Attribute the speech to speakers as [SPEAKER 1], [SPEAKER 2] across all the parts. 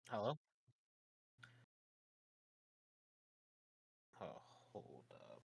[SPEAKER 1] Hello? Oh, hold up.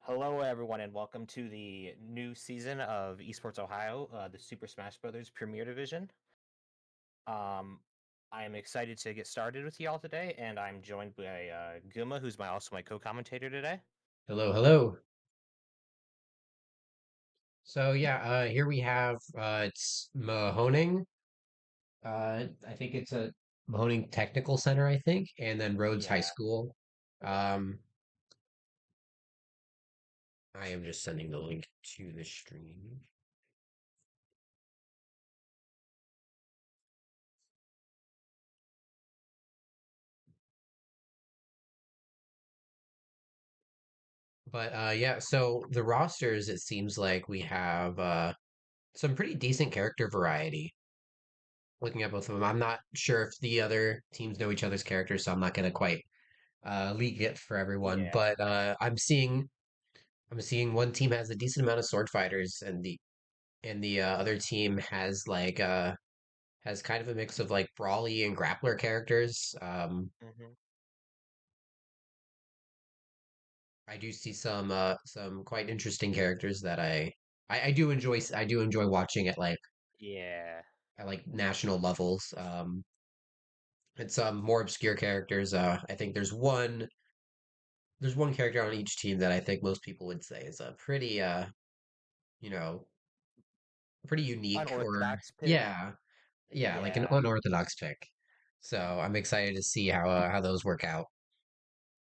[SPEAKER 1] Hello, everyone, and welcome to the new season of Esports Ohio, the Super Smash Brothers Premier Division. Um, I am excited to get started with y'all today, and I'm joined by Guma, who's also my co-commentator today.
[SPEAKER 2] Hello, hello. So yeah, here we have it's Mahoning. I think it's a Mahoning Technical Center, I think, and then Rhodes High
[SPEAKER 1] Yeah.
[SPEAKER 2] School. Um, I am just sending the link to the stream. But yeah, so the rosters, it seems like we have some pretty decent character variety. Looking at both of them, I'm not sure if the other teams know each other's characters, so I'm not gonna quite leak it for everyone.
[SPEAKER 1] Yeah.
[SPEAKER 2] But I'm seeing one team has a decent amount of sword fighters, and the other team has kind of a mix of like brawly and grappler characters.
[SPEAKER 1] Hmm.
[SPEAKER 2] I do see some quite interesting characters that I do enjoy watching
[SPEAKER 1] Yeah.
[SPEAKER 2] at like national levels. And some more obscure characters. I think there's one character on each team that I think most people would say is a pretty you know pretty unique or
[SPEAKER 1] Unorthodox pick.
[SPEAKER 2] yeah. Yeah, like an
[SPEAKER 1] Yeah.
[SPEAKER 2] unorthodox pick. So I'm excited to see how those work out.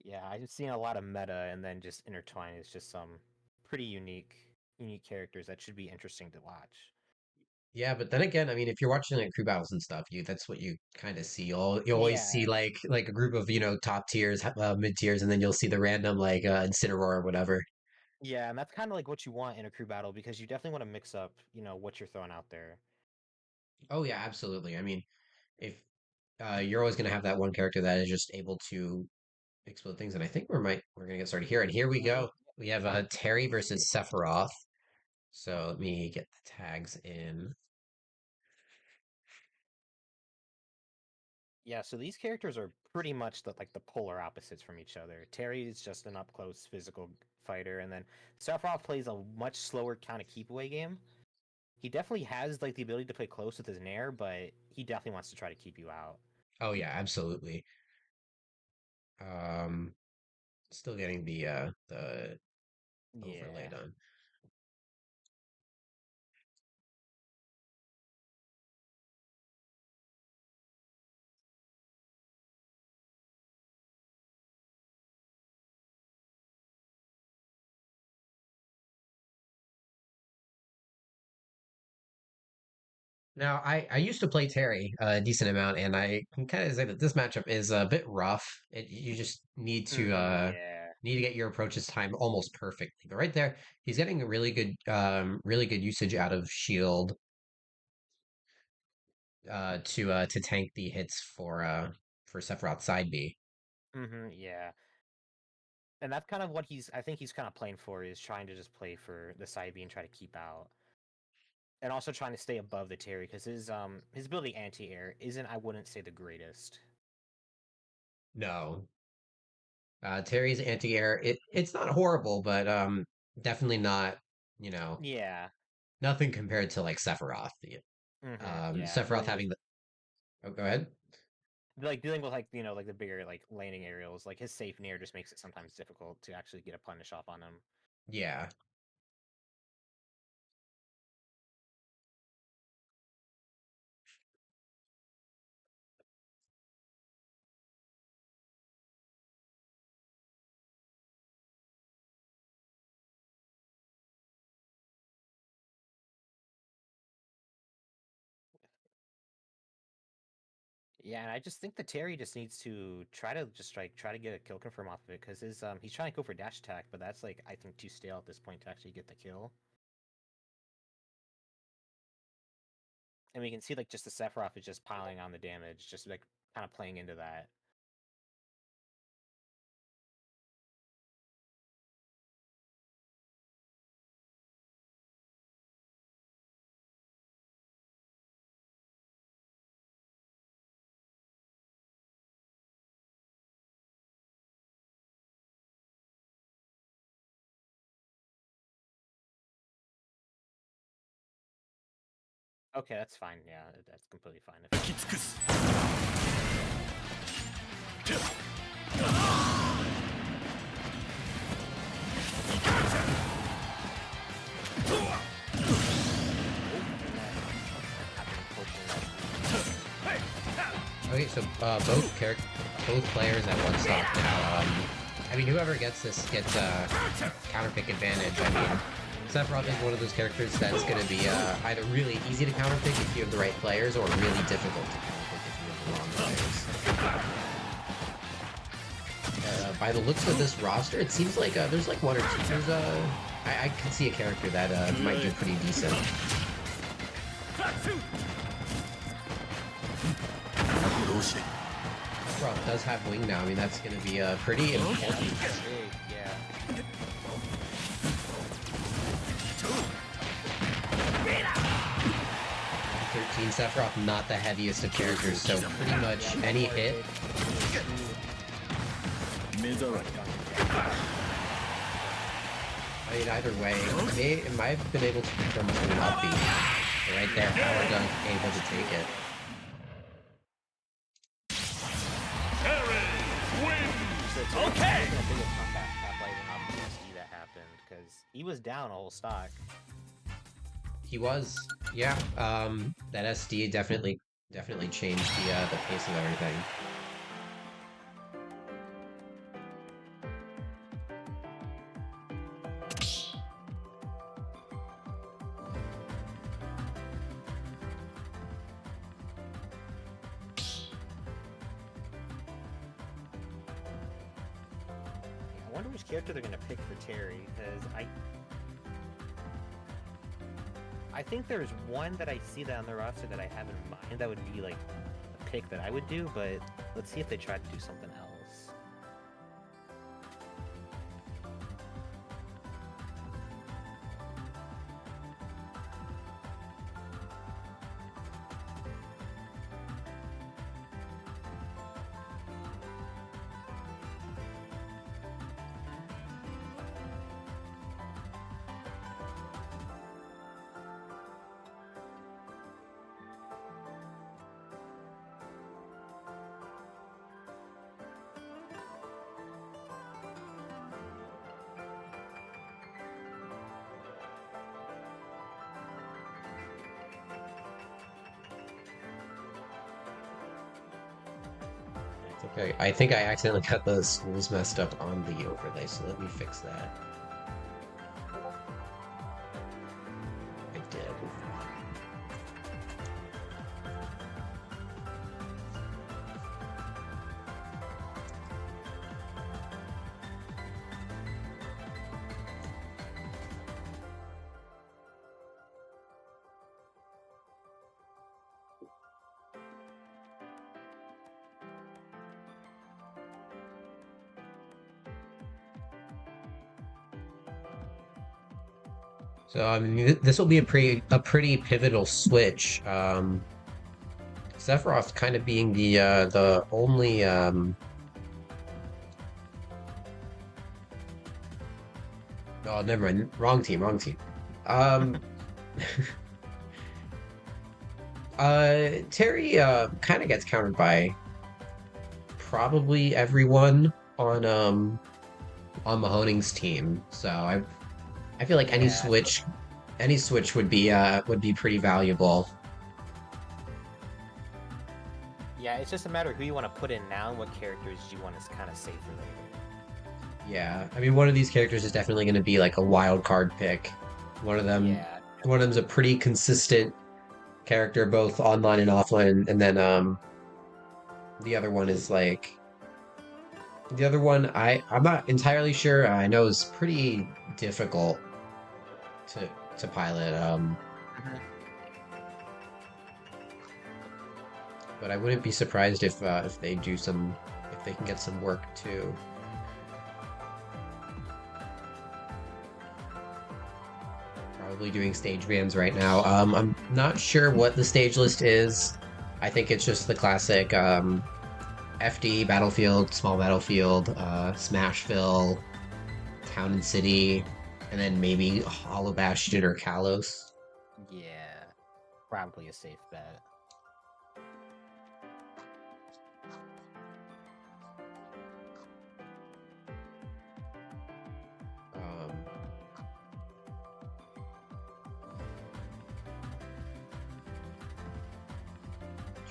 [SPEAKER 1] Yeah, I've seen a lot of meta and then just intertwined. It's just some pretty unique characters that should be interesting to watch.
[SPEAKER 2] Yeah, but then again, I mean, if you're watching like crew battles and stuff, that's what you kind of see. You always see
[SPEAKER 1] Yeah,
[SPEAKER 2] like a group of top tiers, mid tiers, and then you'll see the random like Incineroar or whatever.
[SPEAKER 1] yeah, and that's kind of like what you want in a crew battle because you definitely want to mix up, what you're throwing out there.
[SPEAKER 2] Oh yeah, absolutely. I mean, if you're always gonna have that one character that is just able to explode things, and I think we're gonna get started here. And here we go. We have Terry versus Sephiroth. So let me get the tags in.
[SPEAKER 1] Yeah, so these characters are pretty much like the polar opposites from each other. Terry is just an up close physical fighter, and then Sephiroth plays a much slower kind of keep away game. He definitely has like the ability to play close with his nair, but he definitely wants to try to keep you out.
[SPEAKER 2] Oh yeah, absolutely. Um, Still getting the overlay
[SPEAKER 1] Yeah.
[SPEAKER 2] done. Now, I used to play Terry a decent amount, and I can kind of say that this matchup is a bit rough. You just
[SPEAKER 1] Yeah.
[SPEAKER 2] need to get your approaches timed almost perfectly. But right there, he's getting a really good usage out of shield to tank the hits for Sephiroth's side B.
[SPEAKER 1] Yeah. And that's kind of what I think he's kind of playing for is trying to just play for the side B and try to keep out. And also trying to stay above the Terry because his ability anti air isn't, I wouldn't say, the greatest.
[SPEAKER 2] No, Terry's anti-air it's not horrible, but definitely not you know
[SPEAKER 1] Yeah.
[SPEAKER 2] nothing compared to like Sephiroth.
[SPEAKER 1] Yeah,
[SPEAKER 2] Sephiroth
[SPEAKER 1] dealing with
[SPEAKER 2] having the oh go ahead.
[SPEAKER 1] dealing with like like the bigger like landing aerials, like his safe near just makes it sometimes difficult to actually get a punish off on him.
[SPEAKER 2] Yeah.
[SPEAKER 1] Yeah, and I just think that Terry just needs to try to just like try to get a kill confirm off of it because his he's trying to go for dash attack, but that's like I think too stale at this point to actually get the kill. And we can see like just the Sephiroth is just piling on the damage, just like kind of playing into that. Okay, that's fine. Yeah, that's completely fine.
[SPEAKER 2] Okay, so both players at one stock now. I mean, whoever gets this gets a counter pick advantage. I mean, Sephiroth is one of those characters that's going to be either really easy to counter pick if you have the right players, or really difficult to counter pick if you have the wrong players. By the looks of this roster, it seems like there's like one or two. There's I can see a character that might do pretty decent. Sephiroth does have wing now. I mean, that's going to be pretty important.
[SPEAKER 1] Yeah.
[SPEAKER 2] 13 Sephiroth, not the heaviest of characters, so pretty much any hit. I mean, either way, it might have been able to confirm to an upbeat. Right there, power dunk, able to take it.
[SPEAKER 1] Okay. That happened because he was down a whole stock.
[SPEAKER 2] He was, yeah. That SD definitely changed the pace of everything.
[SPEAKER 1] I wonder which character they're gonna pick for Terry, because I think there's one that I see that on the roster that I have in mind that would be like a pick that I would do, but let's see if they try to do something else.
[SPEAKER 2] Okay, I think I accidentally got the schools messed up on the overlay, so let me fix that. I did. So I mean, this will be a pretty pivotal switch. Sephiroth kind of being the only oh, never mind, wrong team. Terry kind of gets countered by probably everyone on Mahoning's team. So I feel like
[SPEAKER 1] Yeah.
[SPEAKER 2] any switch would be pretty valuable.
[SPEAKER 1] Yeah, it's just a matter of who you want to put in now and what characters you want to kind of save for later.
[SPEAKER 2] Yeah, I mean, one of these characters is definitely going to be like a wild card pick. One of them,
[SPEAKER 1] Yeah.
[SPEAKER 2] one of them's a pretty consistent character both online and offline, and then the other one is like the other one I'm not entirely sure. I know is pretty difficult to pilot. But I wouldn't be surprised if they do some if they can get some work too. Probably doing stage bans right now. I'm not sure what the stage list is. I think it's just the classic FD, Battlefield, Small Battlefield, Smashville, Town and City, and then maybe Hollow Bastion or Kalos.
[SPEAKER 1] Yeah. Probably a safe bet.
[SPEAKER 2] Um,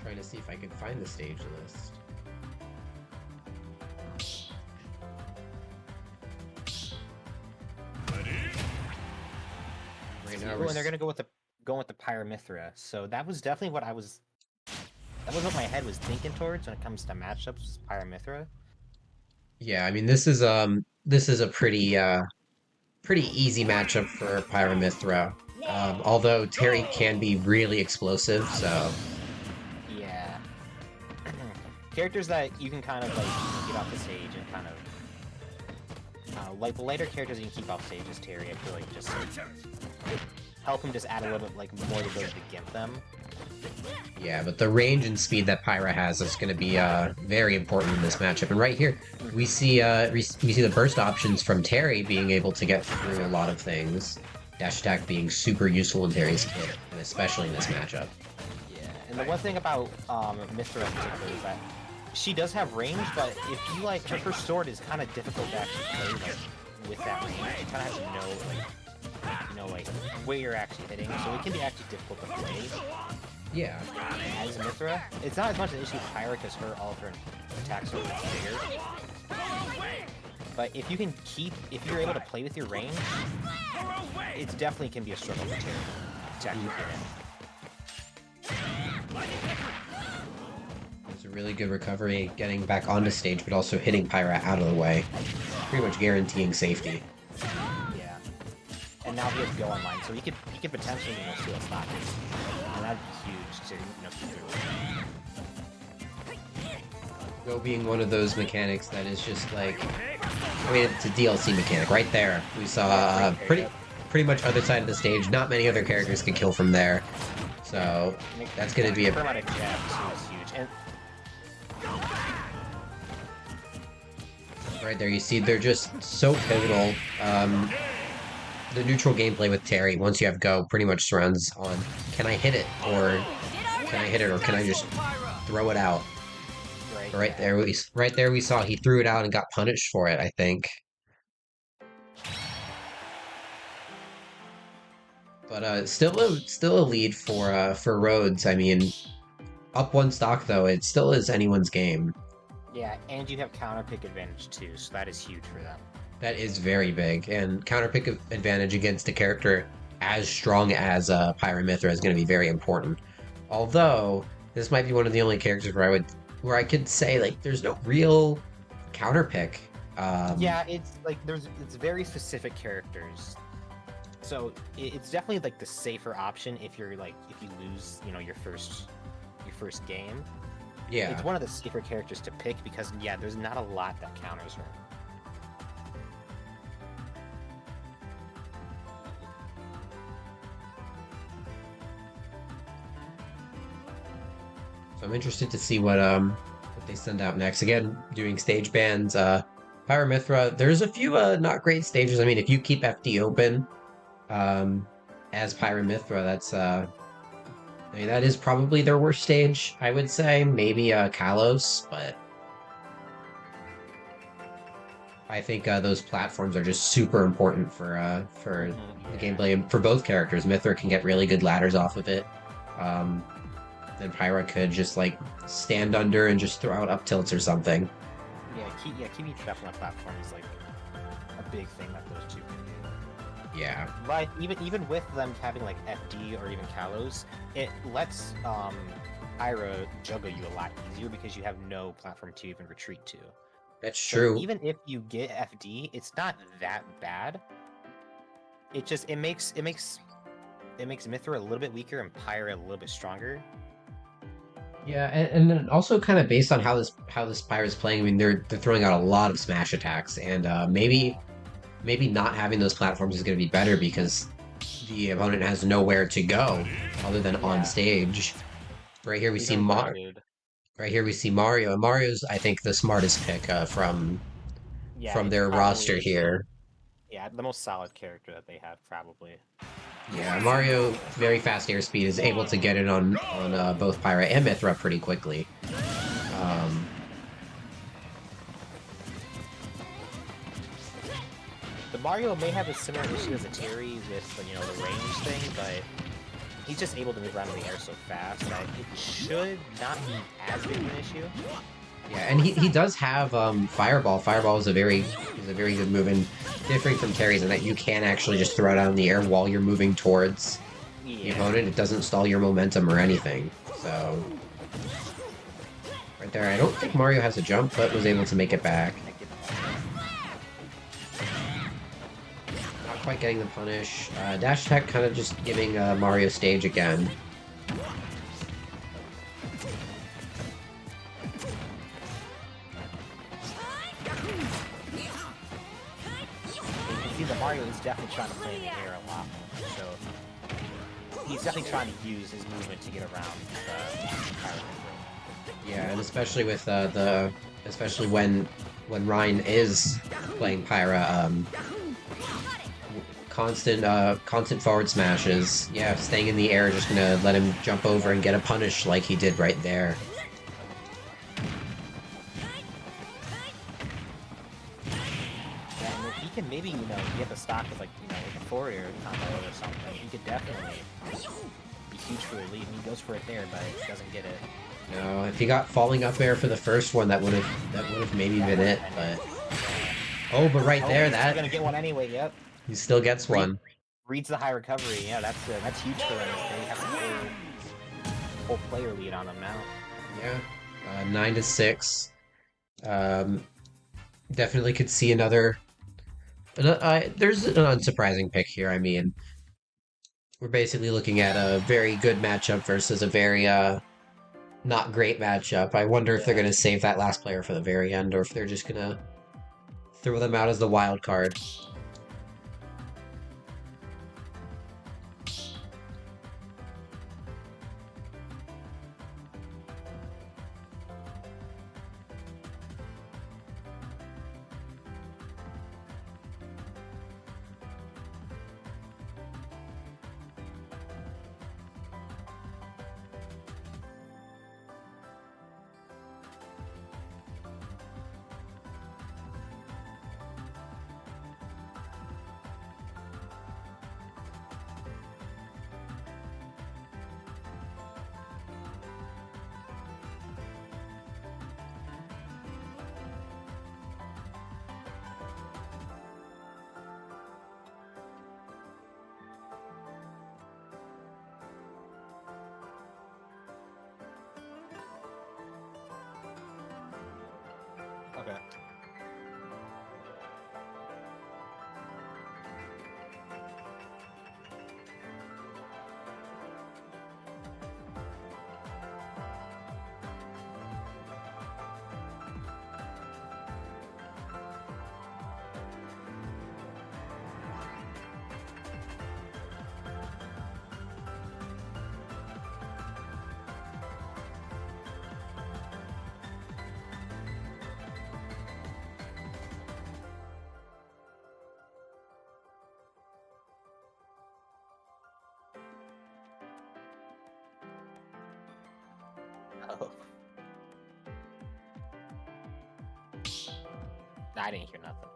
[SPEAKER 2] Trying to see if I can find the stage list. Right now,
[SPEAKER 1] Oh, and they're gonna go with the Pyramithra. So that was definitely what that was what my head was thinking towards when it comes to matchups, Pyramithra.
[SPEAKER 2] yeah, I mean this is a pretty easy matchup for Pyramithra. Although Terry can be really explosive, so
[SPEAKER 1] Yeah. Characters that you can kind of like get off the stage and kind of like the later characters you can keep off stage is Terry. I feel like just help him just add a little bit like more ability to gimp them.
[SPEAKER 2] yeah, but the range and speed that Pyra has is going to be very important in this matchup. And right here, we see we see the burst options from Terry being able to get through a lot of things. Dash attack being super useful in Terry's kit, and especially in this matchup.
[SPEAKER 1] Yeah, and the one thing about Mithra in particular is that she does have range, but if you like her sword is kind of difficult to actually play like with that range. You kind of have to know like where you're actually hitting, so it can be actually difficult to play.
[SPEAKER 2] Yeah.
[SPEAKER 1] As Mithra, it's not as much an issue with Pyra because all of her attacks are bigger. But if you're able to play with your range, it definitely can be a struggle for Terry to actually get in.
[SPEAKER 2] It's a really good recovery, getting back onto stage, but also hitting Pyra out of the way, pretty much guaranteeing safety.
[SPEAKER 1] Yeah. And now he has to go online, so he could potentially steal a stock, and that'd be huge to keep it.
[SPEAKER 2] Go being one of those mechanics that is just like, I mean, it's a DLC mechanic right there. We saw pretty much other side of the stage. Not many other characters can kill from there, so that's going to be a
[SPEAKER 1] chromatic jab is huge. And
[SPEAKER 2] right there. You see, they're just so pivotal. The neutral gameplay with Terry, once you have go, pretty much surrounds on can I hit it or can I just throw it out? Right there we saw he threw it out and got punished for it, I think. But still a lead for Rhodes. I mean, up one stock though, it still is anyone's game.
[SPEAKER 1] Yeah, and you have counter pick advantage too, so that is huge for them.
[SPEAKER 2] That is very big, and counter pick advantage against a character as strong as Pyramithra is going to be very important. Although this might be one of the only characters where I could say like there's no real counter pick.
[SPEAKER 1] Yeah, it's like it's very specific characters, so it's definitely like the safer option if you lose your first game.
[SPEAKER 2] Yeah,
[SPEAKER 1] it's one of the safer characters to pick because there's not a lot that counters her.
[SPEAKER 2] So I'm interested to see what they send out next. Again, doing stage bans. Pyramithra, there's a few not great stages. I mean, if you keep FD open as Pyramithra, that's I mean, that is probably their worst stage, I would say. Maybe Kalos, but I think those platforms are just super important for the
[SPEAKER 1] Yeah.
[SPEAKER 2] gameplay and for both characters. Mythra can get really good ladders off of it. Um, then Pyra could just like stand under and just throw out up tilts or something.
[SPEAKER 1] Keeping trapped on the platform is like a big thing that those two can do.
[SPEAKER 2] Yeah.
[SPEAKER 1] But even with them having like FD or even Kalos, it lets Pyra juggle you a lot easier because you have no platform to even retreat to.
[SPEAKER 2] That's
[SPEAKER 1] So
[SPEAKER 2] true.
[SPEAKER 1] even if you get FD, it's not that bad. It makes Mythra a little bit weaker and Pyra a little bit stronger.
[SPEAKER 2] Yeah, and then also kind of based on how this Pyra's playing, I mean they're throwing out a lot of smash attacks, and maybe not having those platforms is going to be better because the opponent has nowhere to go other than on
[SPEAKER 1] Yeah.
[SPEAKER 2] stage. Right here we
[SPEAKER 1] He's
[SPEAKER 2] see
[SPEAKER 1] unguarded.
[SPEAKER 2] Right here we see Mario, and Mario's I think the smartest pick
[SPEAKER 1] Yeah,
[SPEAKER 2] from
[SPEAKER 1] it's
[SPEAKER 2] their roster
[SPEAKER 1] probably
[SPEAKER 2] here.
[SPEAKER 1] the most solid character that they have probably.
[SPEAKER 2] Yeah, Mario, very fast airspeed, is able to get it on both Pyra and Mythra pretty quickly. Um,
[SPEAKER 1] The Mario may have a similar issue as a Terry with the range thing, but he's just able to move around in the air so fast that it should not be as big of an issue.
[SPEAKER 2] yeah, and he does have Fireball. Fireball is a very good move, and differing from Terry's in that you can actually just throw it out in the air while you're moving towards the opponent. It doesn't stall your momentum or anything. So right there, I don't think Mario has a jump, but was able to make it back. Not quite getting the punish. Dash attack kind of just giving Mario stage again.
[SPEAKER 1] You can see that Mario is definitely trying to play in the air a lot more, so he's definitely trying to use his movement to get around the Pyro.
[SPEAKER 2] Yeah, and especially with especially when Ryan is playing Pyra, constant forward smashes. Yeah, staying in the air, just gonna let him jump over and get a punish like he did right there.
[SPEAKER 1] Yeah, and if he can maybe get the stock with like a forward air combo or something, he could definitely be huge for a lead. And he goes for it there, but doesn't get it.
[SPEAKER 2] No, if he got falling up air for the first one, that would have maybe been it. But but right there,
[SPEAKER 1] He's gonna get one anyway. Yep.
[SPEAKER 2] he still gets one.
[SPEAKER 1] Reads the high recovery. Yeah, that's huge for them. They have a whole player lead on them now.
[SPEAKER 2] Yeah, 9-6. Definitely could see another. There's an unsurprising pick here. I mean, we're basically looking at a very good matchup versus a very not great matchup. I wonder if they're gonna save that last player for the very end, or if they're just gonna throw them out as the wild card.
[SPEAKER 1] I didn't hear nothing.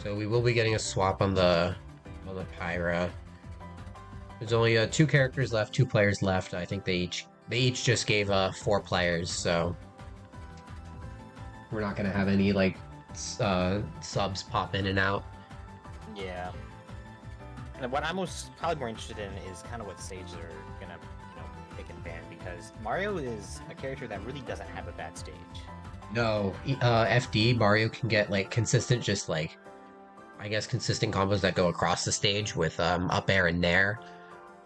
[SPEAKER 2] So we will be getting a swap on the Pyra. There's only 2 characters left, 2 players left. I think they each just gave 4 players, so we're not gonna have any like subs pop in and out.
[SPEAKER 1] Yeah. And what I'm probably more interested in is kind of what stage they're gonna, pick and ban, because Mario is a character that really doesn't have a bad stage.
[SPEAKER 2] No, FD Mario can get like consistent, just like I guess consistent combos that go across the stage with up air and nair.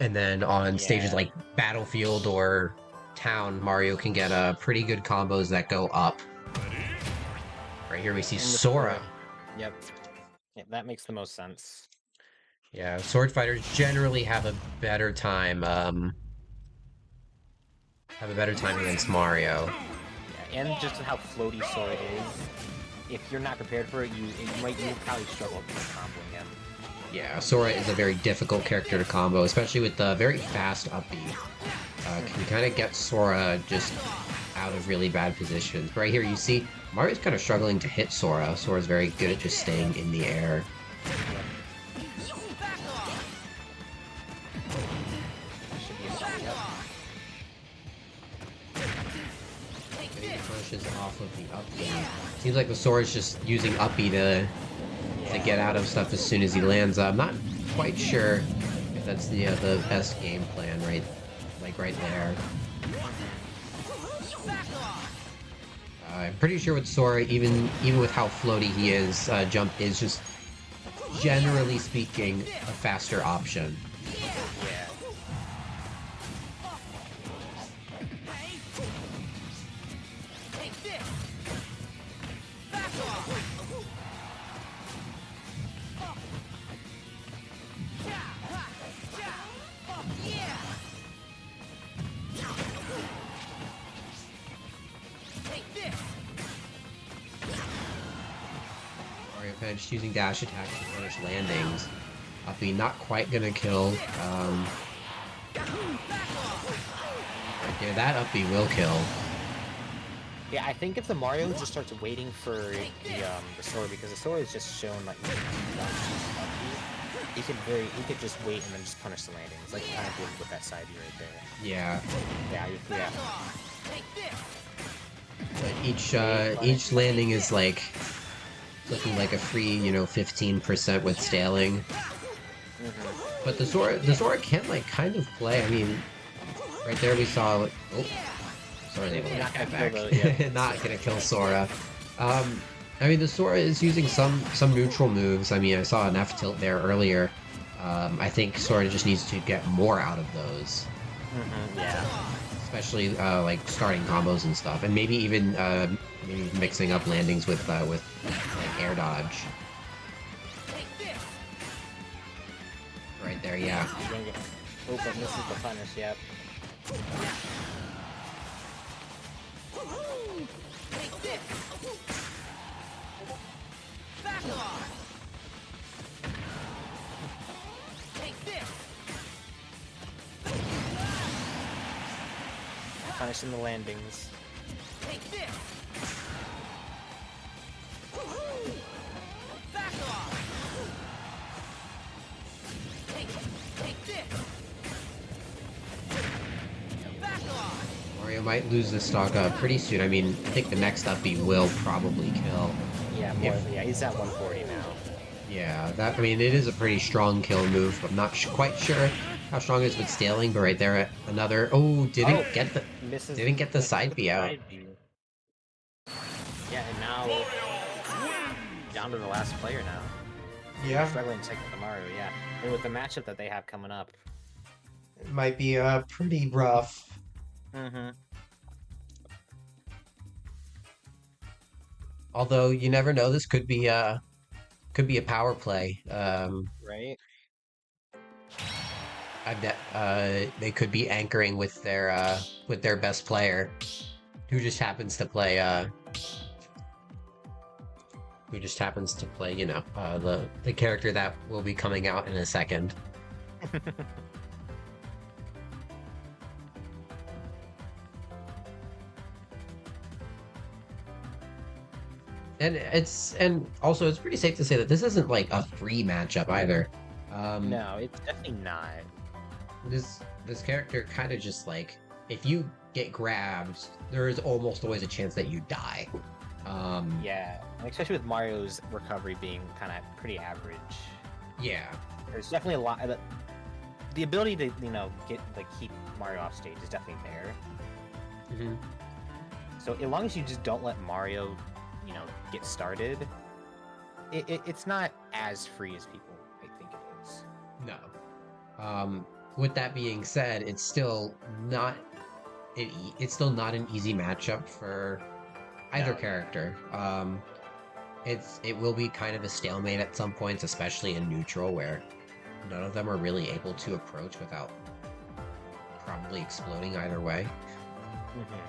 [SPEAKER 2] And then on stages like Battlefield or Town, Mario can get pretty good combos that go up. Right here we see Sora.
[SPEAKER 1] Yep. Yeah, that makes the most sense.
[SPEAKER 2] Yeah, sword fighters generally have a better time against Mario.
[SPEAKER 1] Yeah, and just how floaty Sora is. If you're not prepared for it, you probably struggle with comboing him.
[SPEAKER 2] Yeah, Sora is a very difficult character to combo, especially with the very fast up B. Can kind of get Sora just out of really bad positions. But right here you see Mario's kind of struggling to hit Sora. Sora's very good at just staying in the air. Pushes off of the up B. Seems like the Sora's just using up B to get out of stuff as soon as he lands. I'm not quite sure if that's the best game plan, right there. I'm pretty sure with Sora, even with how floaty he is, jump is just generally speaking a faster option. Just using dash attack to punish landings. Uppy not quite gonna kill. Right there, that Uppy will kill.
[SPEAKER 1] Yeah, I think if the Mario just starts waiting for the Sora, because the Sora is just shown like he could just wait and then just punish the landings, like kind of did with that side view right there.
[SPEAKER 2] Yeah.
[SPEAKER 1] Yeah.
[SPEAKER 2] But each landing is like looking like a free, 15% with scaling. But the Sora can like kind of play. I mean, right there we saw like, oh, Sora's able to get that back. Not gonna kill Sora. I mean, the Sora is using some neutral moves. I mean, I saw an F tilt there earlier. I think Sora just needs to get more out of those.
[SPEAKER 1] Yeah.
[SPEAKER 2] Especially like starting combos and stuff, and maybe even maybe mixing up landings with like air dodge. Right there, yeah.
[SPEAKER 1] Oh, but misses the punish, yep. Punishing the landings.
[SPEAKER 2] Mario might lose this stock pretty soon. I mean, I think the next up he will probably kill.
[SPEAKER 1] Yeah, yeah, he's at 140 now.
[SPEAKER 2] Yeah, I mean, it is a pretty strong kill move. I'm not quite sure how strong it is with scaling, but right there, another. Oh, didn't get the side B out.
[SPEAKER 1] Yeah, and now down to the last player now.
[SPEAKER 2] Yeah,
[SPEAKER 1] struggling to take the Mario. Yeah, and with the matchup that they have coming up,
[SPEAKER 2] it might be pretty rough. Although you never know, this could be a power play.
[SPEAKER 1] Right.
[SPEAKER 2] They could be anchoring with their best player, who just happens to play who just happens to play, the character that will be coming out in a second. And also it's pretty safe to say that this isn't like a free matchup either.
[SPEAKER 1] No, it's definitely not.
[SPEAKER 2] This character kind of just like, if you get grabbed, there is almost always a chance that you die.
[SPEAKER 1] Yeah, and especially with Mario's recovery being kind of pretty average.
[SPEAKER 2] Yeah.
[SPEAKER 1] There's definitely a lot. The ability to keep Mario off stage is definitely there.
[SPEAKER 2] Mm-hmm.
[SPEAKER 1] So as long as you just don't let Mario, get started, it's not as free as people think it is.
[SPEAKER 2] No. With that being said, it's still not an easy matchup for either character. It will be kind of a stalemate at some points, especially in neutral, where none of them are really able to approach without probably exploding either way.
[SPEAKER 1] Mm-hmm.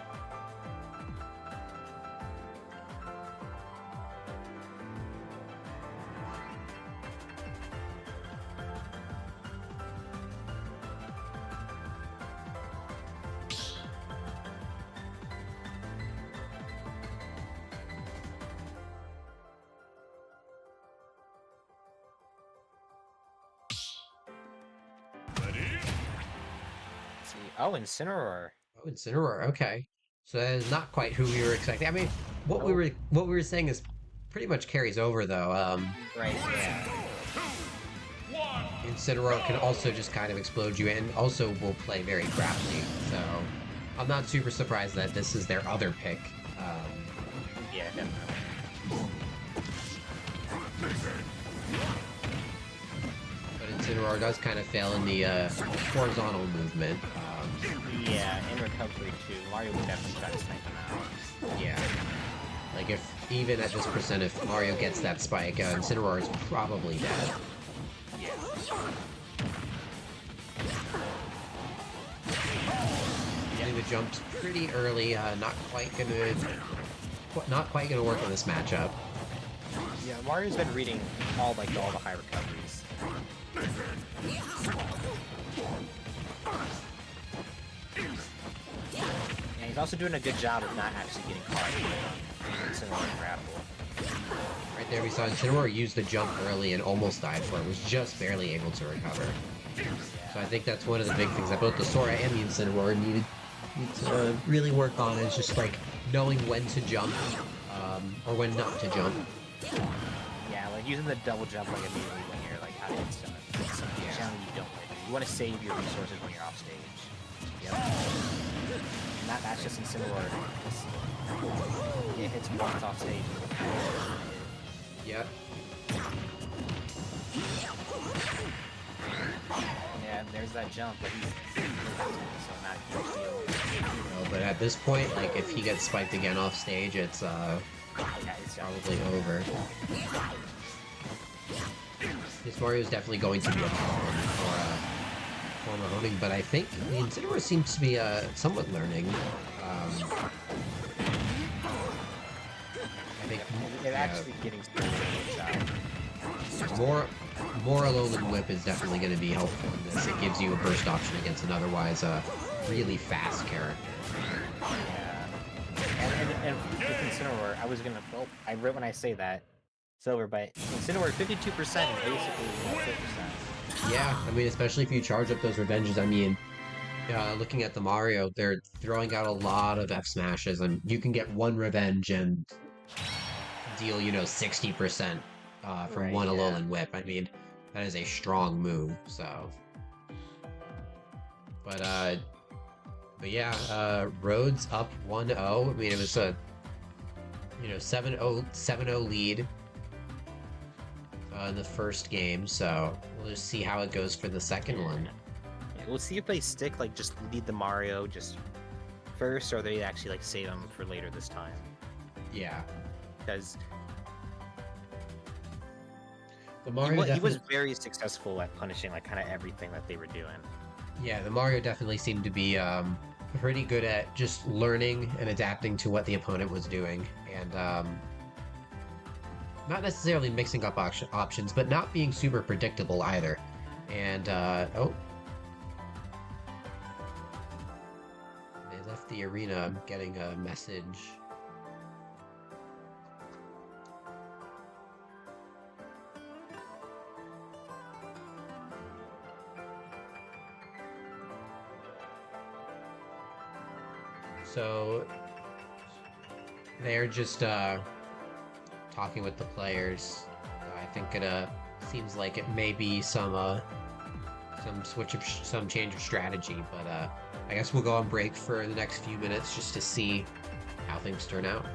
[SPEAKER 1] Oh, Incineroar.
[SPEAKER 2] Oh, Incineroar. Okay, so that is not quite who we were expecting. I mean, what we were saying is pretty much carries over though.
[SPEAKER 1] Right. Yeah.
[SPEAKER 2] Incineroar can also just kind of explode you, and also will play very grapply. So I'm not super surprised that this is their other pick.
[SPEAKER 1] Yeah, definitely.
[SPEAKER 2] But Incineroar does kind of fail in the horizontal movement.
[SPEAKER 1] Yeah, in recovery too. Mario would definitely try to snipe him out.
[SPEAKER 2] Yeah. Like, even at this percent, if Mario gets that spike, Incineroar is probably dead.
[SPEAKER 1] Yeah.
[SPEAKER 2] Getting the jumps pretty early, not quite gonna work in this matchup.
[SPEAKER 1] Yeah, Mario's been reading all the high recoveries. And he's also doing a good job of not actually getting caught in Incineroar grapple.
[SPEAKER 2] Right there we saw Incineroar use the jump early and almost died for it. Was just barely able to recover. So I think that's one of the big things that both the Sora and the Incineroar need to really work on, is just like knowing when to jump, or when not to jump.
[SPEAKER 1] Yeah, like using the double jump immediately when you're out of hit stun. It's a challenge you don't want to do. You want to save your resources when you're off stage. Yep. And that's just Incineroar. It hits once off stage.
[SPEAKER 2] Yep.
[SPEAKER 1] Yeah, there's that jump, but so not a huge deal.
[SPEAKER 2] But at this point, like, if he gets spiked again off stage, it's probably over. This Mario is definitely going to be a problem for Mahoning, but I think the Incineroar seems to be somewhat learning. I think
[SPEAKER 1] actually getting
[SPEAKER 2] more Alolan Whip is definitely going to be helpful in this. It gives you a burst option against an otherwise really fast character.
[SPEAKER 1] Yeah. And with Incineroar, I wrote when I say that, Silver, but Incineroar 52% is basically 4%.
[SPEAKER 2] Yeah, I mean, especially if you charge up those revenges. I mean, looking at the Mario, they're throwing out a lot of F smashes, and you can get one revenge and deal, 60% from one Alolan Whip. I mean, that is a strong move. So, but yeah, Rhodes up 1-0. I mean, it was a 7-0 lead in the first game. So we'll just see how it goes for the second one.
[SPEAKER 1] Yeah, we'll see if they stick just lead the Mario just first, or they actually save him for later this time.
[SPEAKER 2] Yeah,
[SPEAKER 1] because
[SPEAKER 2] the Mario
[SPEAKER 1] he was very successful at punishing kind of everything that they were doing.
[SPEAKER 2] Yeah, the Mario definitely seemed to be pretty good at just learning and adapting to what the opponent was doing, and not necessarily mixing up options, but not being super predictable either. And oh, they left the arena. I'm getting a message. So they're just talking with the players. I think it seems like it may be some switch of some change of strategy, but I guess we'll go on break for the next few minutes just to see how things turn out.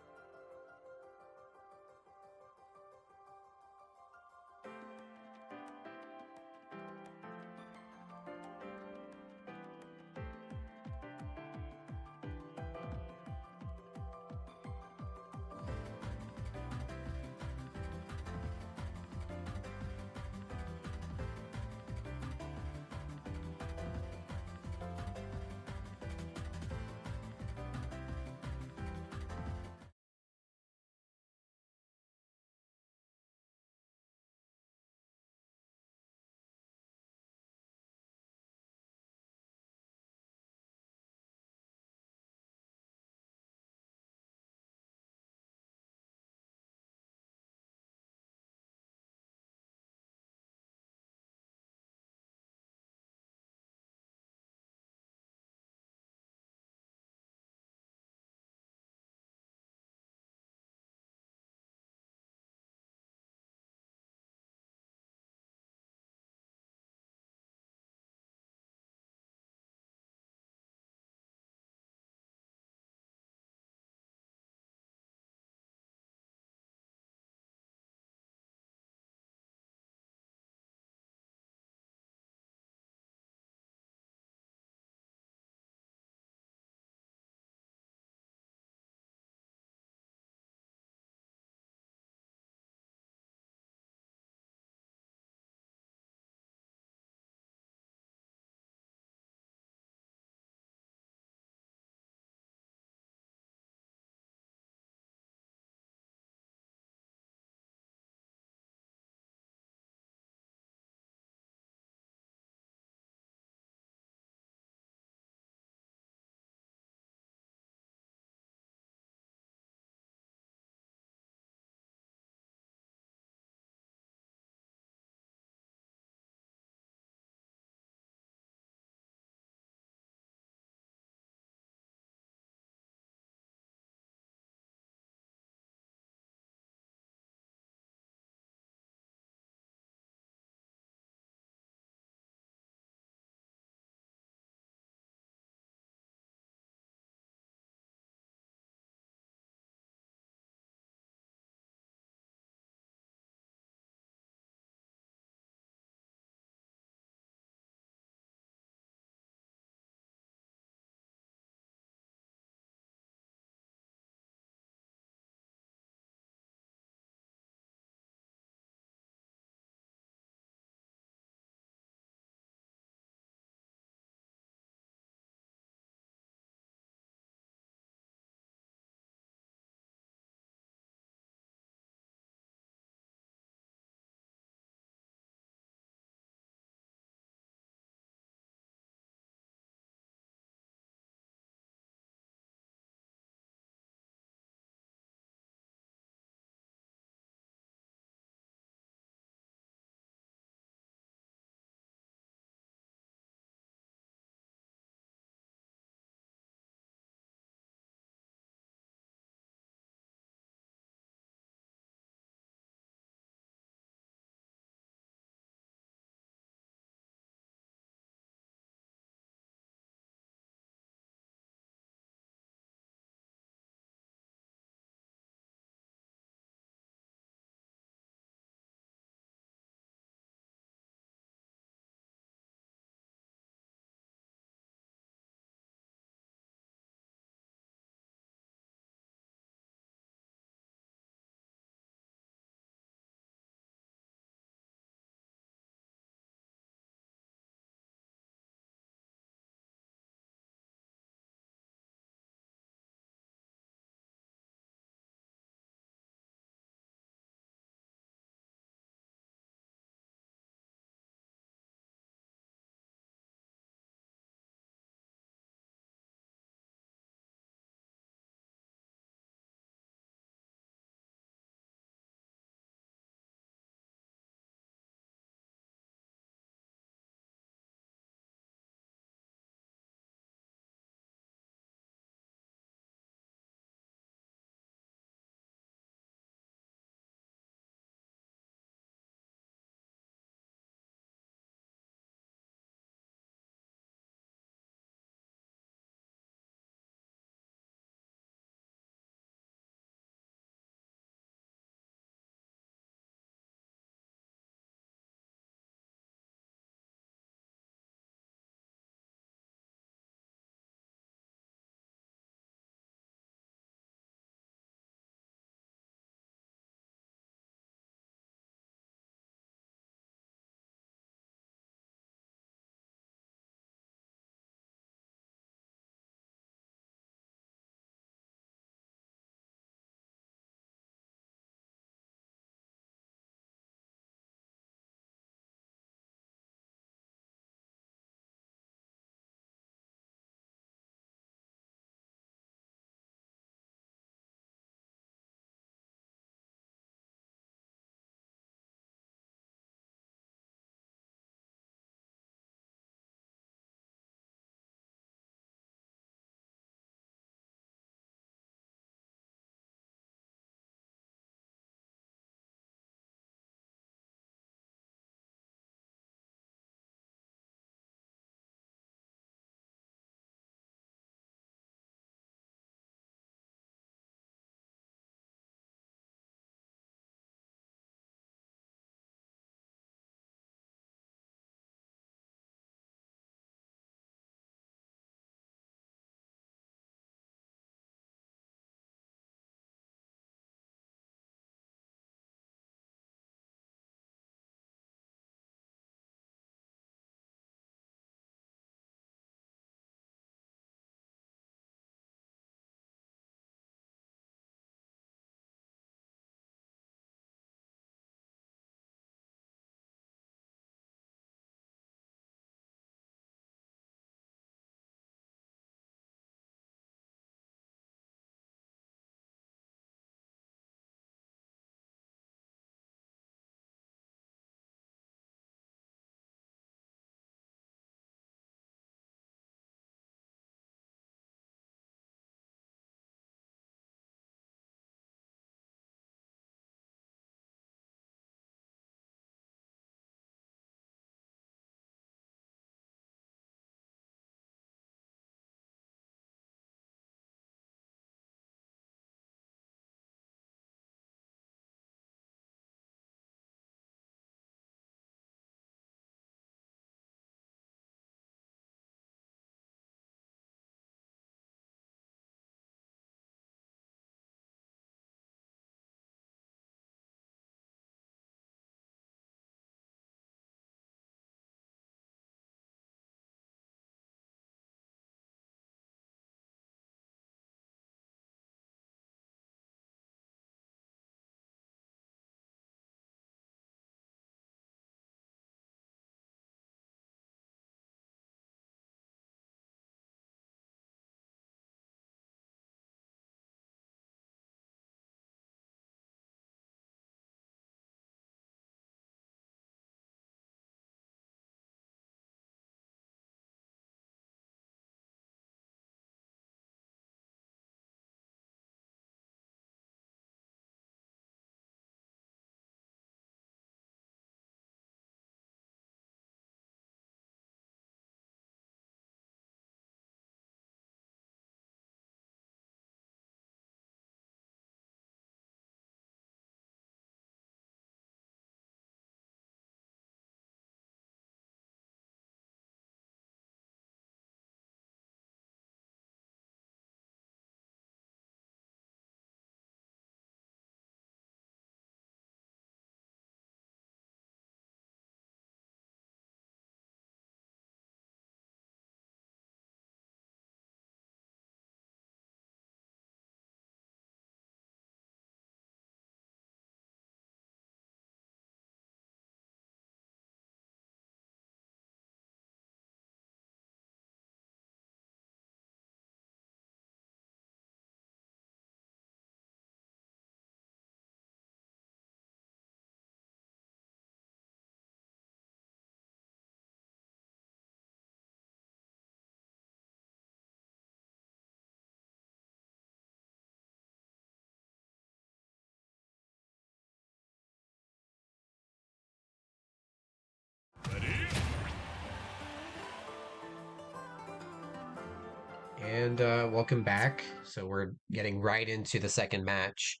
[SPEAKER 2] And welcome back. So we're getting right into the second match.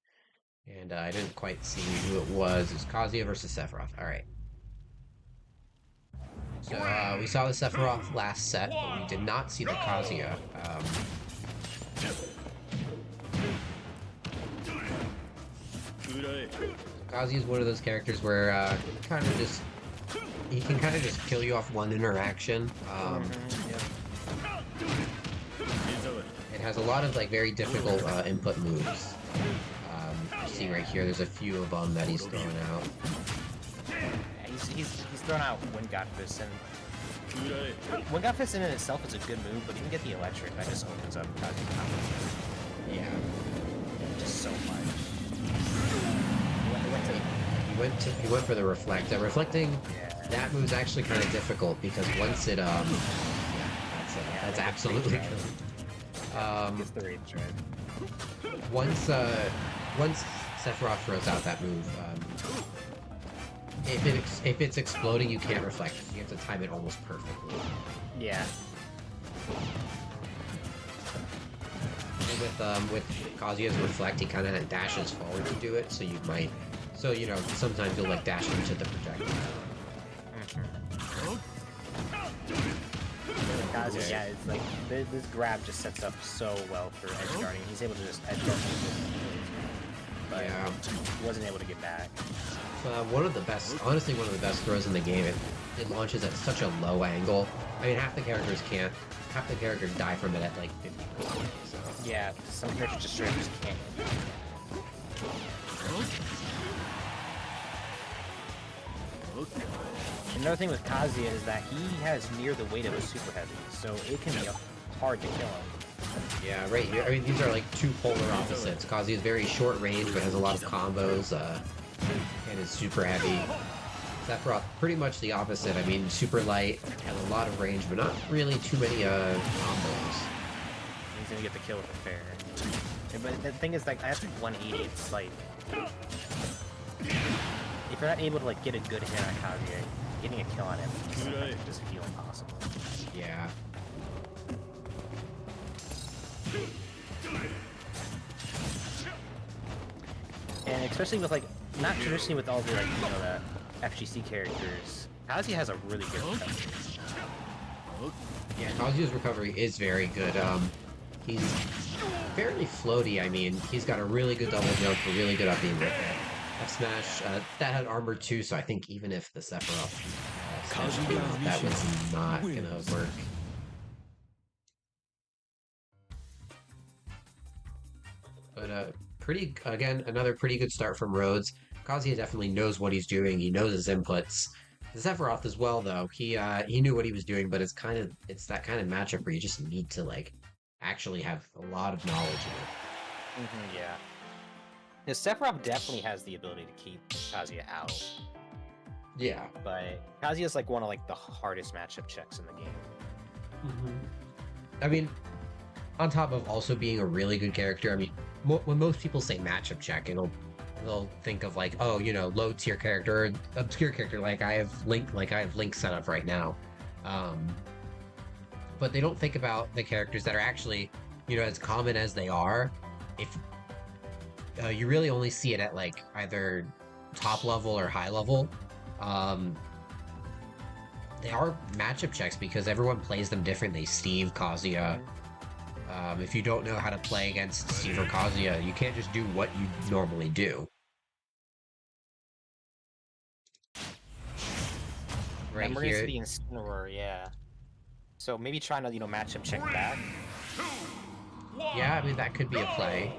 [SPEAKER 2] And I didn't quite see who it was. It's Kazuya versus Sephiroth. All right. So we saw the Sephiroth last set, but we did not see the Kazuya. Kazuya is one of those characters where he can kind of just kill you off one interaction. It has a lot of like very difficult input moves. You see right here, there's a few of them that he's throwing out.
[SPEAKER 1] He's thrown out Wind God Fist, and Wind God Fist in itself is a good move, but you can get the electric that just opens up Kazuya.
[SPEAKER 2] Yeah.
[SPEAKER 1] Just so much.
[SPEAKER 2] He went for the reflect. Reflecting, that move's actually kind of difficult because once it that's absolutely good.
[SPEAKER 1] Gets the range right.
[SPEAKER 2] Once Sephiroth throws out that move, if it's exploding, you can't reflect. You have to time it almost perfectly.
[SPEAKER 1] Yeah.
[SPEAKER 2] And with Kazuya's reflect, he kind of dashes forward to do it, so you know, sometimes you'll like dash into the projectile.
[SPEAKER 1] Kazuya, yeah, it's like this grab just sets up so well for edge guarding. He's able to just edge guard, but he wasn't able to get back. Honestly, one of the best throws in the game. It launches at such a low angle. I mean, half the characters die from it at like 50%. So. Yeah, some characters just straight up just can't. Another thing with Kazuya is that he has near the weight of a super heavy, so it can be hard to kill him.
[SPEAKER 2] Yeah, right here. I mean, these are like two polar opposites. Kazuya is very short range, but has a lot of combos, and is super heavy. Sephiroth, pretty much the opposite. I mean, super light, has a lot of range, but not really too many combos.
[SPEAKER 1] He's gonna get the kill with a fair. But the thing is, like, at 180, it's like, if you're not able to like get a good hit on Kazuya, getting a kill on him just feel impossible.
[SPEAKER 2] Yeah.
[SPEAKER 1] And especially with like, not traditionally with all the like, you know, the FGC characters, Kazuya has a really good recovery.
[SPEAKER 2] Yeah, Kazuya's recovery is very good. He's fairly floaty. I mean, he's got a really good double jump, a really good up beam right there. F smash, that had armor too, so I think even if the Sephiroth smash came out, that was not gonna work. But another pretty good start from Rhodes. Kazuya definitely knows what he's doing. He knows his inputs. The Sephiroth as well, though. He knew what he was doing, but it's that kind of matchup where you just need to like actually have a lot of knowledge in it.
[SPEAKER 1] Yeah. Because Sephiroth definitely has the ability to keep Kazuya out.
[SPEAKER 2] Yeah.
[SPEAKER 1] But Kazuya's like one of like the hardest matchup checks in the game.
[SPEAKER 2] I mean, on top of also being a really good character, I mean, when most people say matchup check, they'll think of like, oh, you know, low tier character, or obscure character, like I have Link set up right now. But they don't think about the characters that are actually, you know, as common as they are. If you really only see it at like either top level or high level. They are matchup checks because everyone plays them differently. Steve, Kazuya. If you don't know how to play against Steve or Kazuya, you can't just do what you normally do. Right
[SPEAKER 1] and we're
[SPEAKER 2] here.
[SPEAKER 1] gonna see the Incineroar, yeah. So maybe trying to, you know, matchup check back.
[SPEAKER 2] Yeah, I mean, that could be a play.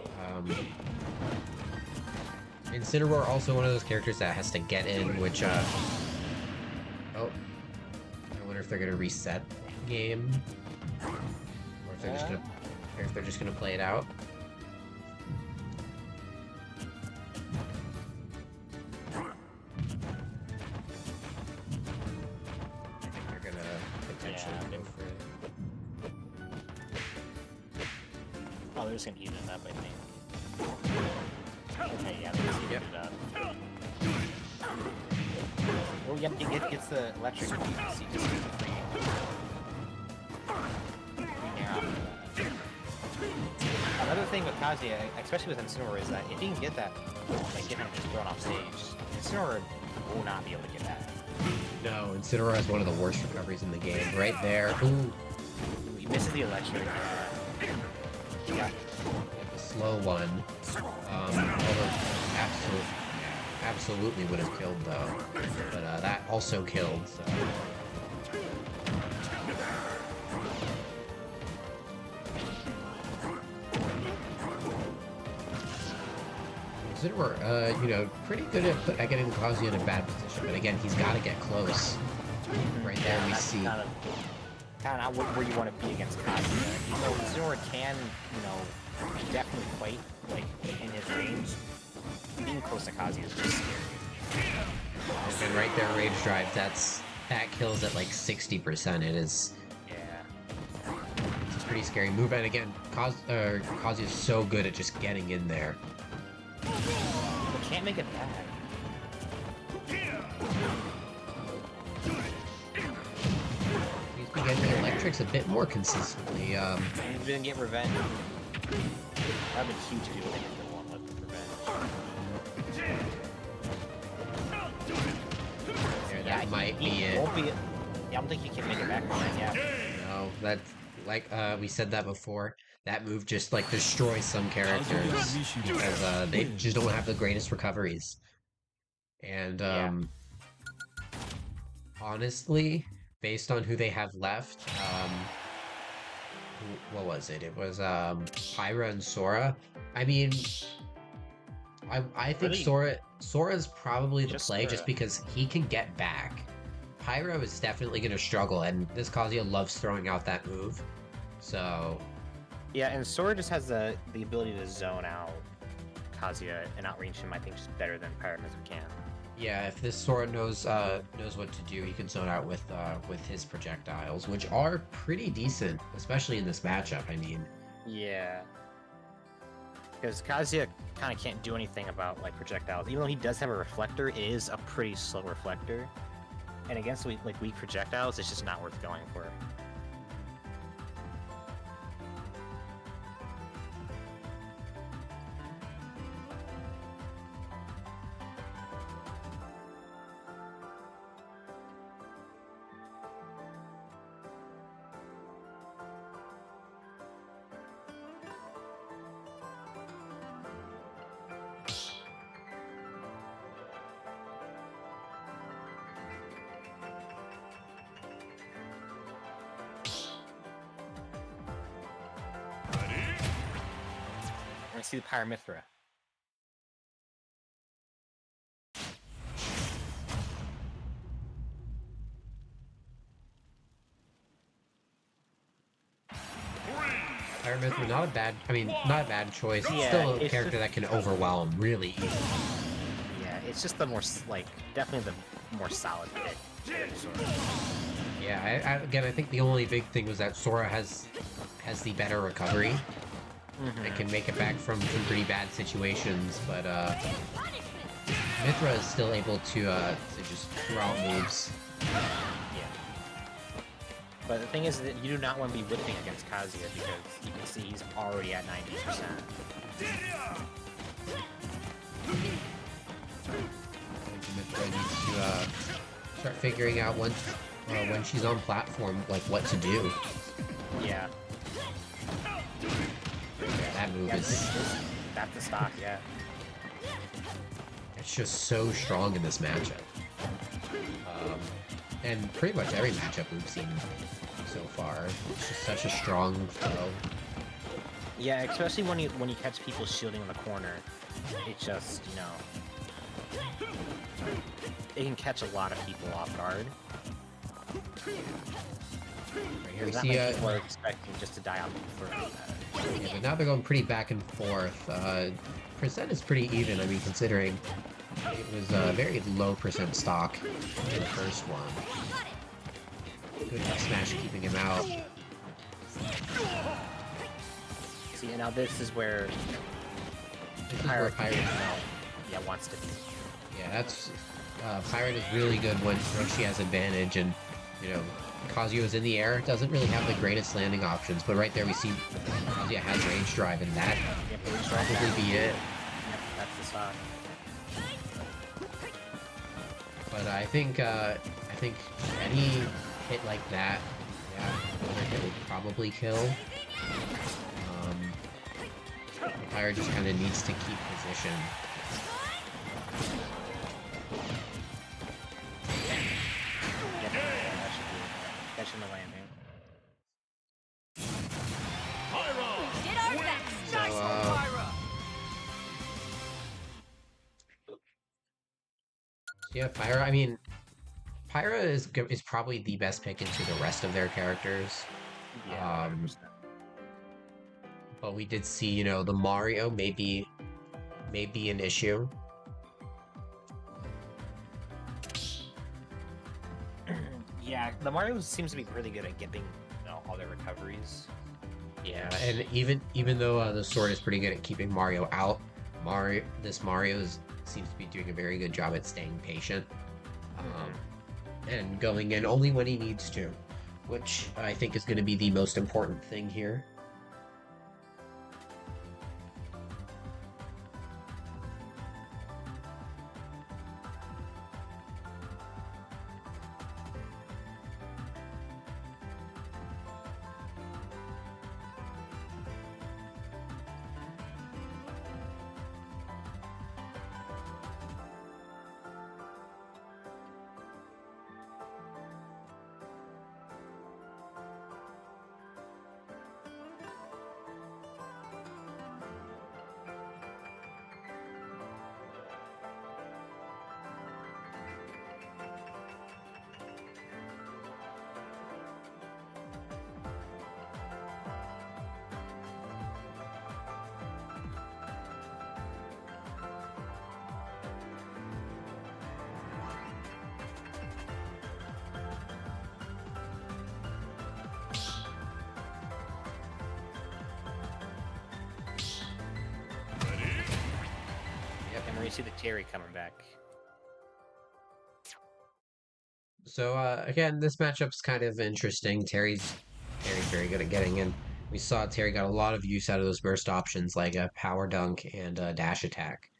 [SPEAKER 2] Incineroar also one of those characters that has to get in, which, oh. I wonder if they're gonna reset the game. Or if they're just gonna play it out. I think they're gonna potentially go for it.
[SPEAKER 1] Oh, they're just gonna even it up, I think. Okay, yeah, they're just gonna it up. Oh, yep, it gets the electric, you can see just free. Free air off of that. thing with Kazuya, especially with Incineroar, is that if he can get that, like get him just thrown off stage, Incineroar will not be able to get that.
[SPEAKER 2] No, Incineroar has one of the worst recoveries in the game. Right there. Ooh.
[SPEAKER 1] He misses the electric. Yeah.
[SPEAKER 2] The slow one. Absolutely would have killed though. But that also killed, so. Incineroar, you know, pretty good at getting Kazuya in a bad position, but again, he's got to get close. Right there, we see.
[SPEAKER 1] Kind of where you want to be against Kazuya. Even though Incineroar can, you know, definitely fight like in his range, being close to Kazuya is just scary.
[SPEAKER 2] And right there, Rage Drive. That kills at like 60%. It is.
[SPEAKER 1] Yeah.
[SPEAKER 2] It's a pretty scary move, and again, Kazuya is so good at just getting in there.
[SPEAKER 1] But can't make it bad.
[SPEAKER 2] He's been getting the electrics a bit more consistently.
[SPEAKER 1] He's gonna get revenge. That'd be huge if he would have the one with revenge.
[SPEAKER 2] There, that might be it.
[SPEAKER 1] Won't be it. Yeah, I don't think he can make it back from that. Yeah.
[SPEAKER 2] No, that's like we said that before. That move just like destroys some characters because they just don't have the greatest recoveries. And honestly, based on who they have left, what was it? It was Pyra and Sora. I mean, I think
[SPEAKER 1] really?
[SPEAKER 2] Sora's probably the play
[SPEAKER 1] Sora.
[SPEAKER 2] just because he can get back. Pyra is definitely going to struggle, and this Kazuya loves throwing out that move. So.
[SPEAKER 1] Yeah, and Sora just has the ability to zone out Kazuya and outrange him, I think, just better than Pyramizm can.
[SPEAKER 2] Yeah, if this Sora knows what to do, he can zone out with his projectiles, which are pretty decent, especially in this matchup. I mean.
[SPEAKER 1] Yeah. Because Kazuya kind of can't do anything about like projectiles. Even though he does have a reflector, it is a pretty slow reflector. And against weak projectiles, it's just not worth going for. See the Pyramithra.
[SPEAKER 2] Pyramithra, not a bad choice.
[SPEAKER 1] Yeah,
[SPEAKER 2] Still a
[SPEAKER 1] it's
[SPEAKER 2] character that can overwhelm really easily.
[SPEAKER 1] Yeah, it's just the more definitely the more solid pick.
[SPEAKER 2] Yeah, again, I think the only big thing was that Sora has the better recovery. And can make it back from some pretty bad situations, but Mithra is still able to just throw out moves.
[SPEAKER 1] Yeah. But the thing is that you do not want to be whipping against Kazuya because you can see he's already at 90%.
[SPEAKER 2] Mithra needs to start figuring out when she's on platform, like what to do.
[SPEAKER 1] Yeah.
[SPEAKER 2] That move
[SPEAKER 1] that's the stock, yeah.
[SPEAKER 2] It's just so strong in this matchup. And pretty much every matchup we've seen so far. It's just such a strong flow.
[SPEAKER 1] Yeah, especially when you catch people shielding in the corner. It just, you know, it can catch a lot of people off guard.
[SPEAKER 2] Right here we see
[SPEAKER 1] people are expecting just to die out for
[SPEAKER 2] yeah, but now they're going pretty back and forth. Percent is pretty even, I mean, considering it was a very low percent stock in the first one. Good smash keeping him out.
[SPEAKER 1] See, and now this is where
[SPEAKER 2] Pirate
[SPEAKER 1] wants to be.
[SPEAKER 2] Yeah, that's Pirate is really good when she has advantage, and you know, Kazuya is in the air, doesn't really have the greatest landing options, but right there we see Kazuya yeah, has Rage Drive, and that
[SPEAKER 1] Yep,
[SPEAKER 2] would
[SPEAKER 1] Rage Drive
[SPEAKER 2] probably
[SPEAKER 1] down.
[SPEAKER 2] be it.
[SPEAKER 1] Yep, that's the stock.
[SPEAKER 2] But I think any hit like that, yeah, another hit would probably kill. Pyra just kind of needs to keep position.
[SPEAKER 1] Yep, that should be it. Catching the landing.
[SPEAKER 3] We did our best.
[SPEAKER 2] So,
[SPEAKER 3] Nice one, Pyra.
[SPEAKER 2] yeah, Pyra. I mean, Pyra is probably the best pick into the rest of their characters.
[SPEAKER 1] Yeah, 100%.
[SPEAKER 2] But we did see, you know, the Mario may be an issue.
[SPEAKER 1] Yeah, the Mario seems to be really good at getting all their recoveries.
[SPEAKER 2] Yeah, and even though the sword is pretty good at keeping Mario out, this Mario seems to be doing a very good job at staying patient, and going in only when he needs to, which I think is going to be the most important thing here.
[SPEAKER 1] And we see the Terry coming back.
[SPEAKER 2] So again, this matchup's kind of interesting. Terry's very good at getting in. We saw Terry got a lot of use out of those burst options like a power dunk and a dash attack.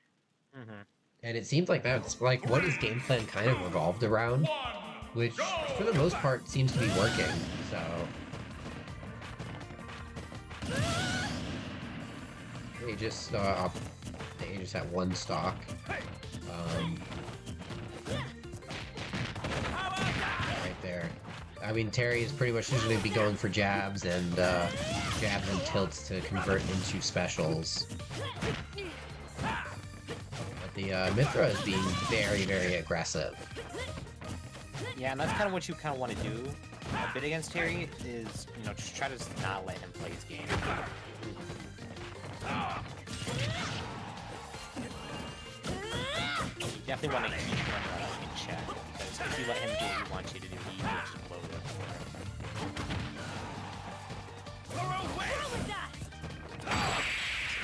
[SPEAKER 2] And it seems like that's like what his game plan kind of revolved around, which for the most part seems to be working. So they just had one stock. Right there. I mean, Terry is pretty much just going to be going for jabs and tilts to convert into specials. But the Mithra is being very aggressive.
[SPEAKER 1] Yeah, and that's kind of what you kind of want to do a bit against Terry is, just try to just not let him play his game. You definitely want to keep him in check, because if you let him do what he wants you to do, he will explode it.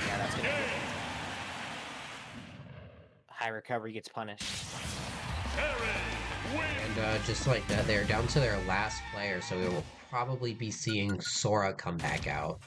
[SPEAKER 1] Yeah, that's gonna be it. High recovery gets punished.
[SPEAKER 2] And just like that, they're down to their last player, so we will probably be seeing Sora come back out.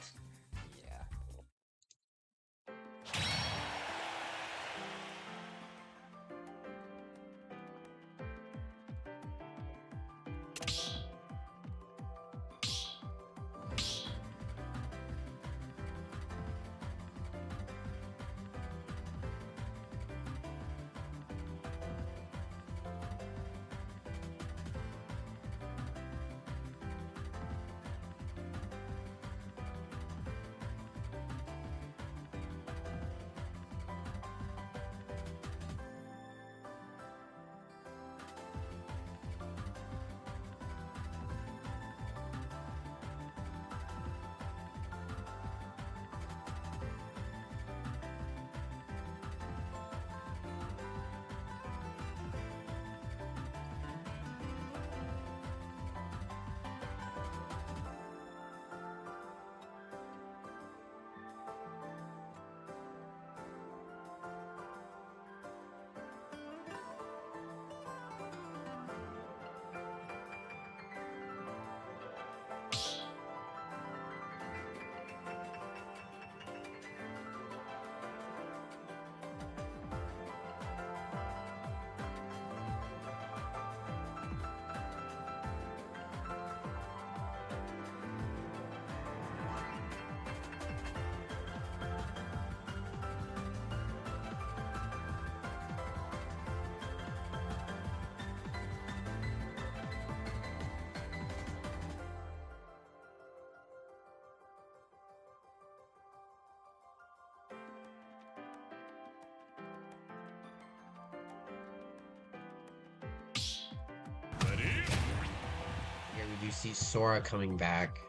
[SPEAKER 2] We do see Sora coming back.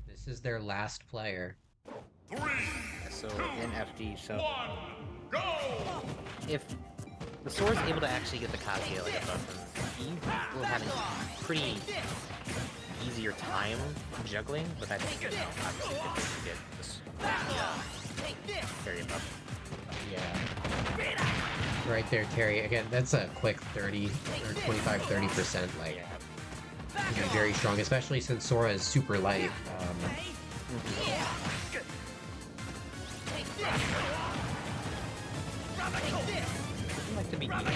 [SPEAKER 2] This is their last player.
[SPEAKER 1] So in FD, so
[SPEAKER 3] 1, go!
[SPEAKER 1] if the Sora's able to actually get the Kazuya like above him, he will have a pretty easier time juggling, but that's obviously good to get this very above.
[SPEAKER 2] Yeah. Right there, Terry. Again, that's a quick 30 or 25-30%. Like, you know, very strong, especially since Sora is super light.
[SPEAKER 1] I'd like to be easy, but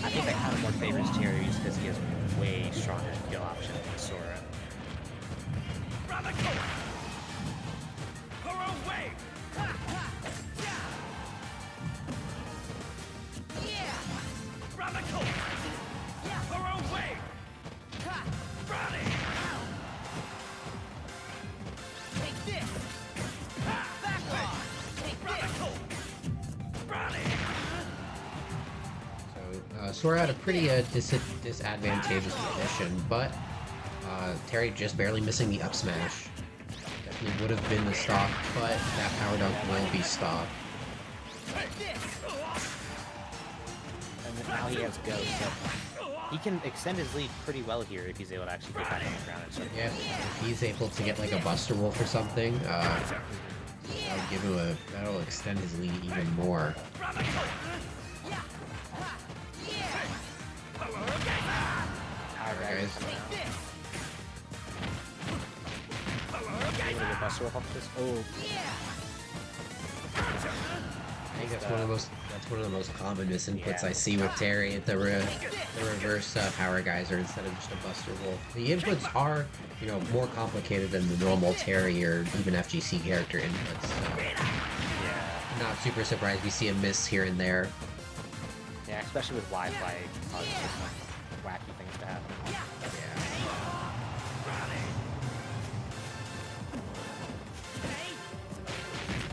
[SPEAKER 1] I think that kind of more favors Terry just because he has way stronger kill options than Sora.
[SPEAKER 2] Sora had a pretty disadvantageous position, but Terry just barely missing the up smash. Definitely would have been the stock, but that power dunk will be stopped.
[SPEAKER 1] And now he has Ghost, so he can extend his lead pretty well here if he's able to actually get that on the ground. And
[SPEAKER 2] yeah, if he's able to get like a Buster Wolf or something, that'll give him that'll extend his lead even more. Guys. I think that's one of the most common misinputs I see with Terry at the reverse power geyser instead of just a Buster Wolf. The inputs are, you know, more complicated than the normal Terry or even FGC character inputs. So not super surprised we see a miss here and there.
[SPEAKER 1] Yeah, especially with Wi-Fi, causes some wacky things to happen.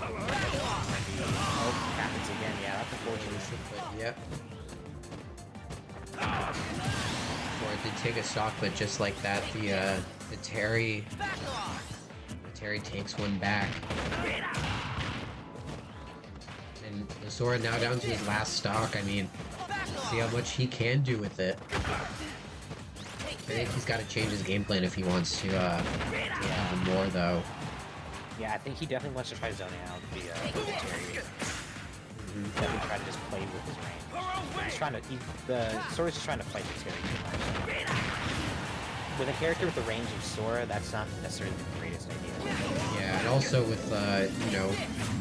[SPEAKER 1] Oh, happens again. Yeah, that's unfortunate.
[SPEAKER 2] But yep. Or it did take a stock, but just like that, the Terry takes one back. And the Sora now down to his last stock. I mean, see how much he can do with it. I think he's got to change his game plan if he wants to have more, though.
[SPEAKER 1] Yeah, I think he definitely wants to try zoning out the Terry. Definitely try to just play with his range. He's trying to. The Sora's just trying to fight the Terry too much. With a character with the range of Sora, that's not necessarily the greatest idea.
[SPEAKER 2] Yeah, and also with you know,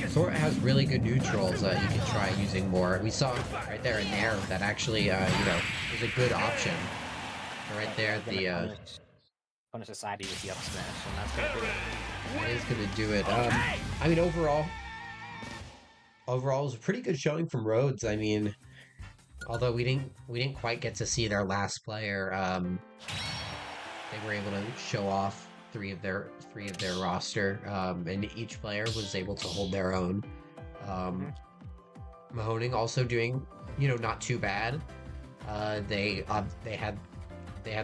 [SPEAKER 2] Sora has really good neutrals. You can try using more. We saw right there in there that actually, you know, is a good option. Right there, the
[SPEAKER 1] punish society with the up smash, and that's gonna do it.
[SPEAKER 2] That is gonna do it. I mean, overall, it was a pretty good showing from Rhodes. I mean, although we didn't quite get to see their last player, they were able to show off three of their roster, and each player was able to hold their own. Mahoning also doing, you know, not too bad. They had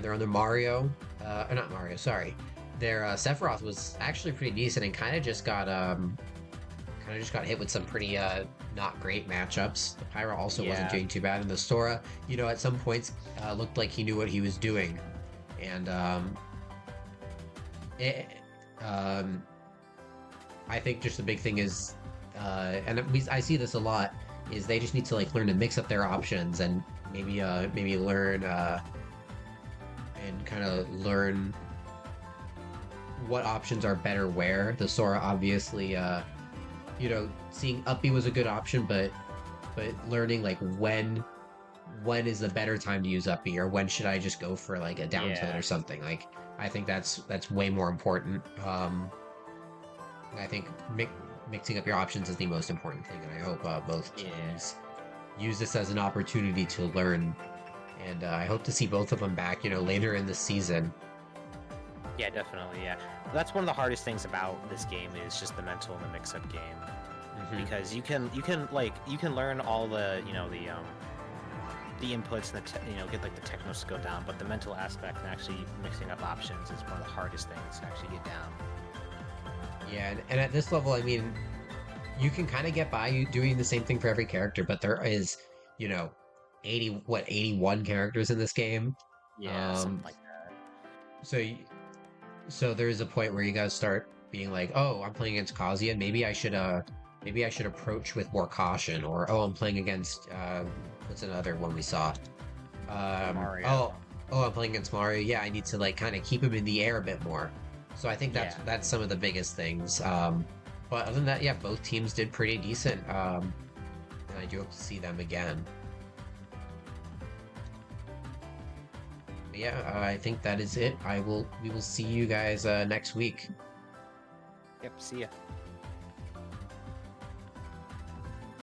[SPEAKER 2] their other Mario, or not Mario, sorry. Their Sephiroth was actually pretty decent and kind of just got hit with some pretty not great matchups. The Pyra also wasn't doing too bad, and the Sora, you know, at some points looked like he knew what he was doing, and I think just the big thing is, and I see this a lot, is they just need to like learn to mix up their options and maybe learn and kind of learn what options are better where. The Sora obviously, you know, seeing up B was a good option, but learning like when is the better time to use up B, or when should I just go for like a down tilt or something. Like, I think that's way more important. I think mixing up your options is the most important thing, and I hope both teams use this as an opportunity to learn. And I hope to see both of them back, you know, later in the season.
[SPEAKER 1] Yeah, definitely. Yeah, that's one of the hardest things about this game is just the mental and the mix-up game, because you can learn all the the inputs and get like the techno skill down, but the mental aspect and actually mixing up options is one of the hardest things to actually get down.
[SPEAKER 2] Yeah, and at this level, I mean, you can kind of get by doing the same thing for every character, but there is, 81 characters in this game.
[SPEAKER 1] Yeah, something like that.
[SPEAKER 2] So there is a point where you guys start being like, oh, I'm playing against Kazuya. Maybe I should approach with more caution, or I'm playing against what's another one we saw?
[SPEAKER 1] Mario.
[SPEAKER 2] I'm playing against Mario. Yeah, I need to like kind of keep him in the air a bit more. So I think that's some of the biggest things. But other than that, yeah, both teams did pretty decent. And I do hope to see them again. But yeah, I think that is it. We will see you guys next week.
[SPEAKER 1] Yep, see ya.